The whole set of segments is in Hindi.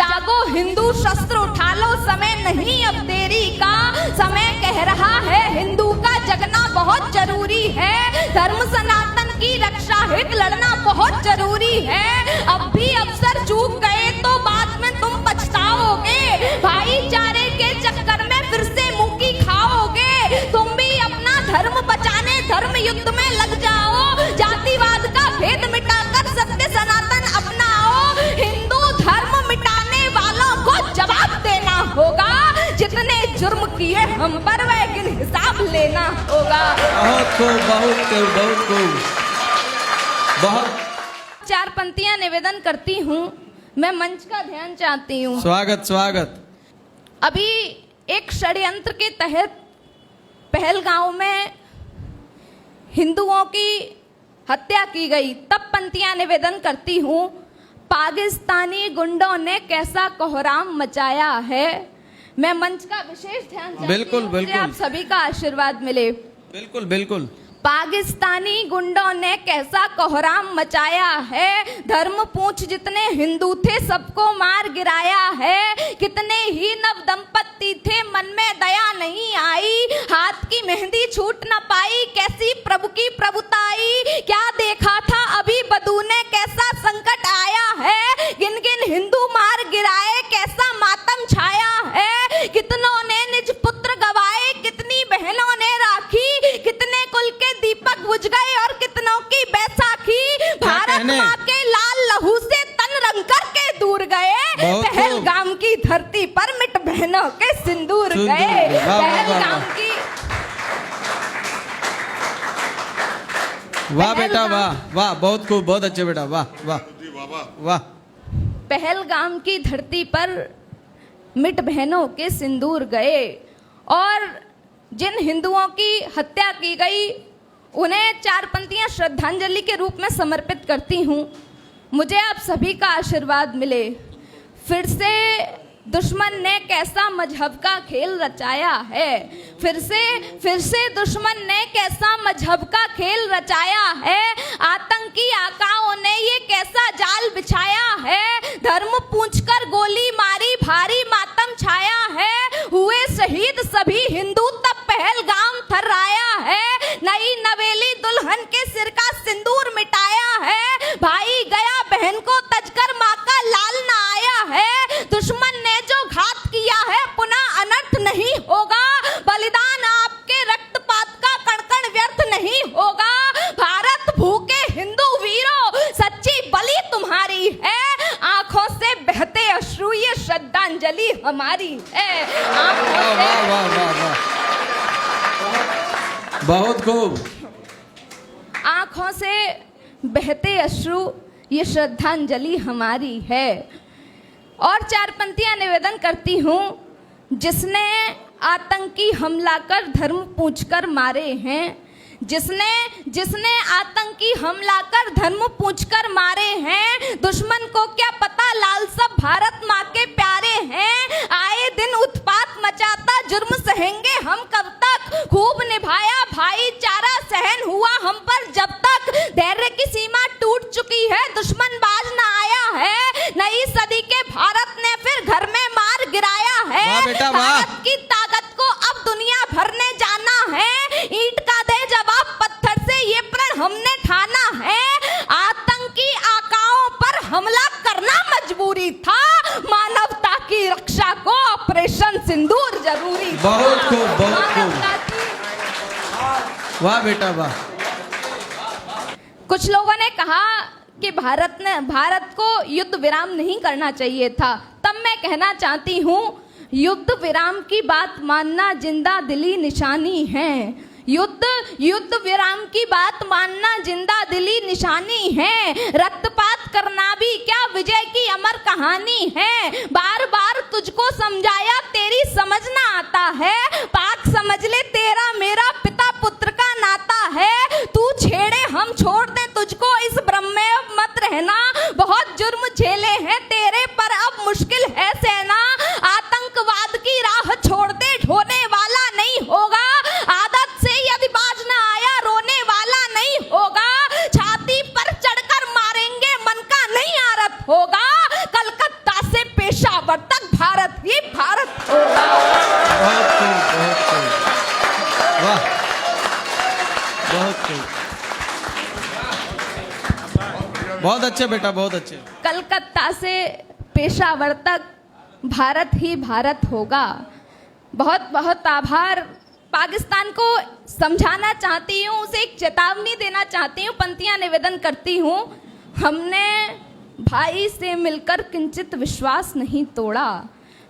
जागो हिंदू शस्त्र उठा लो, समय नहीं अब देरी का। समय कह रहा है हिंदू का जगना बहुत जरूरी है। धर्म सनातन की रक्षा हित लड़ना बहुत जरूरी है। अब भी अवसर चूक गए तो बाद में तुम पछताओगे। भाईचारे के चक्कर में फिर से मुंह की खाओगे। तुम भी अपना धर्म बचाने धर्म युद्ध में लग जाओ। जातिवाद का भेद मिटाकर सत्य सनातन अपनाओ। हिंदू धर्म मिटाने वालों को जवाब देना होगा। जितने जुर्म किए हम पर वह हिसाब लेना होगा। बहुत खूब, बहुत खूब, बहुत खूब, बहुत। 4 पंक्तियां निवेदन करती हूँ। मैं मंच का ध्यान चाहती हूँ। स्वागत स्वागत। अभी एक षड्यंत्र के तहत पहलगांव में हिंदुओं की हत्या की गई। तब पंक्तियां निवेदन करती हूँ। पाकिस्तानी गुंडों ने कैसा कोहराम मचाया है। मैं मंच का विशेष ध्यान चाहती बिल्कुल, हूँ। बिल्कुल। आप सभी का आशीर्वाद मिले। बिल्कुल बिल्कुल। पाकिस्तानी गुंडों ने कैसा कोहराम मचाया है। धर्म पूछ जितने हिंदू थे सबको मार गिराया है। कितने ही नव दंपत्ति थे मन में दया नहीं आई। हाथ की मेहंदी छूट न पाई कैसी प्रभु की प्रभुताई। क्या देखा था अभी बदू ने कैसा संकट आया है। गिन गिन हिंदू मार गिराए कैसा मातम छाया है। कितनों ने निज पुत्र गवाए कितनी बहनों ने राखी। कितने कुल के दीपक बुझ गए और कितनों की बैसाखी। भारत माँ के लाल लहू से तन रंग करके दूर गए। पहलगाम की धरती पर मिट बहनों के सिंदूर गए। पहलगाम की वाह बेटा वाह वाह, बहुत खूब, बहुत अच्छे बेटा, वाह वाह वाह। पहलगाम की धरती पर मिट बहनों के सिंदूर गए। और जिन हिंदुओं की हत्या की गई उन्हें 4 पंक्तियां श्रद्धांजलि के रूप में समर्पित करती हूँ। मुझे आप सभी का आशीर्वाद मिले। फिर से दुश्मन ने कैसा मजहब का खेल रचाया है। फिर से दुश्मन ने कैसा मजहब का खेल रचाया है। आतंकी आकाओं ने ये कैसा जाल बिछाया है। धर्म पूछकर गोली मारी भारी मातम छाया है। हुए शहीद सभी हिंदू तब पहलगाम थर्राया है। नई नवेली दुल्हन के सिर का सिंदूर मिटाया है। भाई गया बहन को तजकर माँ का लाल न आया है। दुश्मन ने जो घात किया है पुनः अनर्थ नहीं होगा। बलिदान आपके रक्तपात का कण कण व्यर्थ नहीं होगा। भारत भूखे हिंदू वीरों सच्ची बलि तुम्हारी है। आंखों से बहते अश्रु ये श्रद्धांजलि हमारी है। वाह वाह वाह वाह, बहुत खूब। आंखों से बहते अश्रु ये श्रद्धांजलि हमारी है। और 4 पंक्तियां निवेदन करती हूँ। जिसने आतंकी हमला कर धर्म पूछकर मारे हैं। जिसने आतंकी हमला कर धर्म पूछकर मारे हैं। दुश्मन को क्या पता लाल सब भारत माँ के प्यारे हैं। आए दिन उत्पात मचाता जुर्म सहेंगे हम कब तक। खूब निभाया भाईचारा सहन हुआ हम पर जब तक। धैर्य की सीमा टूट चुकी है दुश्मन बाज न आया है। नई सदी के भारत ने फिर घर में मार गिराया है। वाह बेटा वाह। भारत की ताकत को अब दुनिया भर ने जाना है। ईंट का दे जवाब पत्थर से ये प्रण हमने ठाना है। आतंकी आकाओं पर हमला करना मजबूरी था। मानवता की रक्षा को ऑपरेशन सिंदूर जरूरी था। बहुत खूब, बहुत खूब, वाह बेटा वाह। कुछ लोगों ने कहा कि भारत को युद्ध विराम नहीं करना चाहिए था। तब मैं कहना चाहती हूँ युद्ध विराम की बात मानना जिंदा दिली निशानी है। युद्ध विराम की बात मानना जिंदा दिली निशानी है। रक्तपात करना भी क्या विजय की अमर कहानी है। बार बार तुझको समझाया तेरी समझ ना आता है। पाक समझ ले तेरा मेरा पिता पुत्र का नाता है। तू छेड़े हम छोड़ दे तुझको इस भ्रम में अब मत रहना। बहुत जुर्म झेले हैं तेरे पर अब मुश्किल है सहना। आतंकवाद की राह छोड़ दे ढोने वाला नहीं होगा। आदत से यदि बाज ना आया रोने वाला नहीं होगा। छाती पर चढ़कर मारेंगे मन का नहीं आरत होगा। कलकत्ता से पेश पेशावर तक भारत ही भारत होगा। बहुत खूब, बहुत खूब, वाह, बहुत खूब, बहुत अच्छे बेटा, बहुत अच्छे। कलकत्ता से पेशावर तक भारत ही भारत होगा। बहुत बहुत आभार। पाकिस्तान को समझाना चाहती हूँ, उसे एक चेतावनी देना चाहती हूँ, पंक्तियाँ निवेदन करती हूँ। हमने भाई से मिलकर किंचित विश्वास नहीं तोड़ा।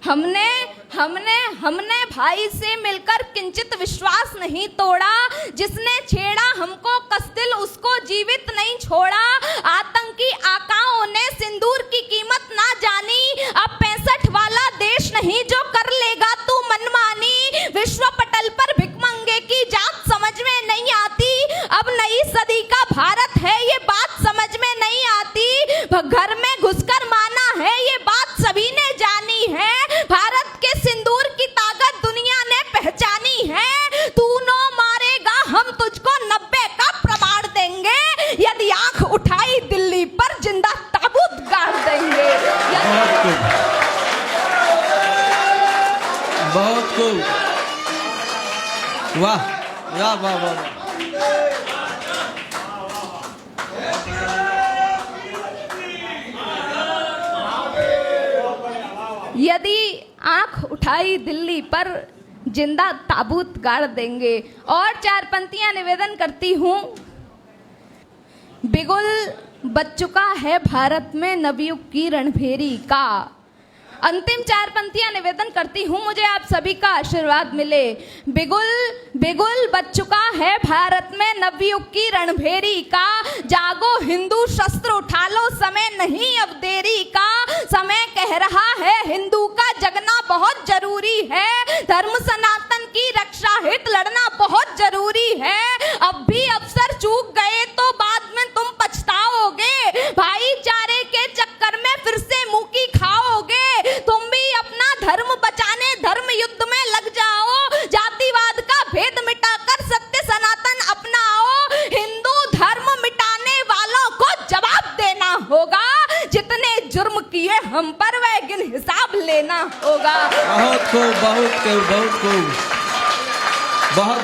हमने हमने हमने भाई से मिलकर किंचित विश्वास नहीं तोड़ा। जिसने छेड़ा हमको कसदिल उसको जीवित नहीं छोड़ा। आतंकी आकाओं ने सिंदूर की कीमत ना जानी। अब 65 वाला देश नहीं जो कर लेगा तू मनमानी। विश्व पटल पर भिखमंगे की जात समझ में नहीं आती। अब नई सदी का भारत है ये बात समझ में नहीं आती। घर में घुसकर माना है ये बात सभी ने जानी है। भारत के सिंदूर की ताकत दुनिया ने पहचानी है। तू नो मारेगा हम तुझको 90 का प्रमाण देंगे। यदि आंख उठाई दिल्ली पर जिंदा ताबूत गाड़ देंगे। बहुत खूब, बहुत खूब, वाह, वाह, वाह, वाह। यदि आंख उठाई दिल्ली पर जिंदा ताबूत गाड़ देंगे। और 4 पंक्तियां निवेदन करती हूँ। बिगुल बच चुका है भारत में नवयुग की रणभेरी का। अंतिम 4 पंक्तियां निवेदन करती हूँ, मुझे आप सभी का आशीर्वाद मिले। बिगुल बिगुल बच चुका है भारत में नवयुग की रणभेरी का। जागो हिंदू शस्त्र उठा लो समय नहीं अब देरी का। समय कह रहा है हिंदू का जगना बहुत जरूरी है। धर्म सनातन की रक्षा हित लड़ना बहुत जरूरी है। अब भी अवसर चूक गए तो बाद में तुम पछताओगे। भाईचारे के चक्कर में फिर से मुंह की खाओगे। तुम भी अपना धर्म बचाने धर्म युद्ध में लग जाओ। जातिवाद का भेद मिटाकर सत्य सनातन अपनाओ। हिंदू धर्म मिटाने वालों को जवाब देना होगा। जितने जुर्म किए हम पर वह गिन हिसाब लेना होगा। बहुत खूब, बहुत खूब, बहुत खूब, बहुत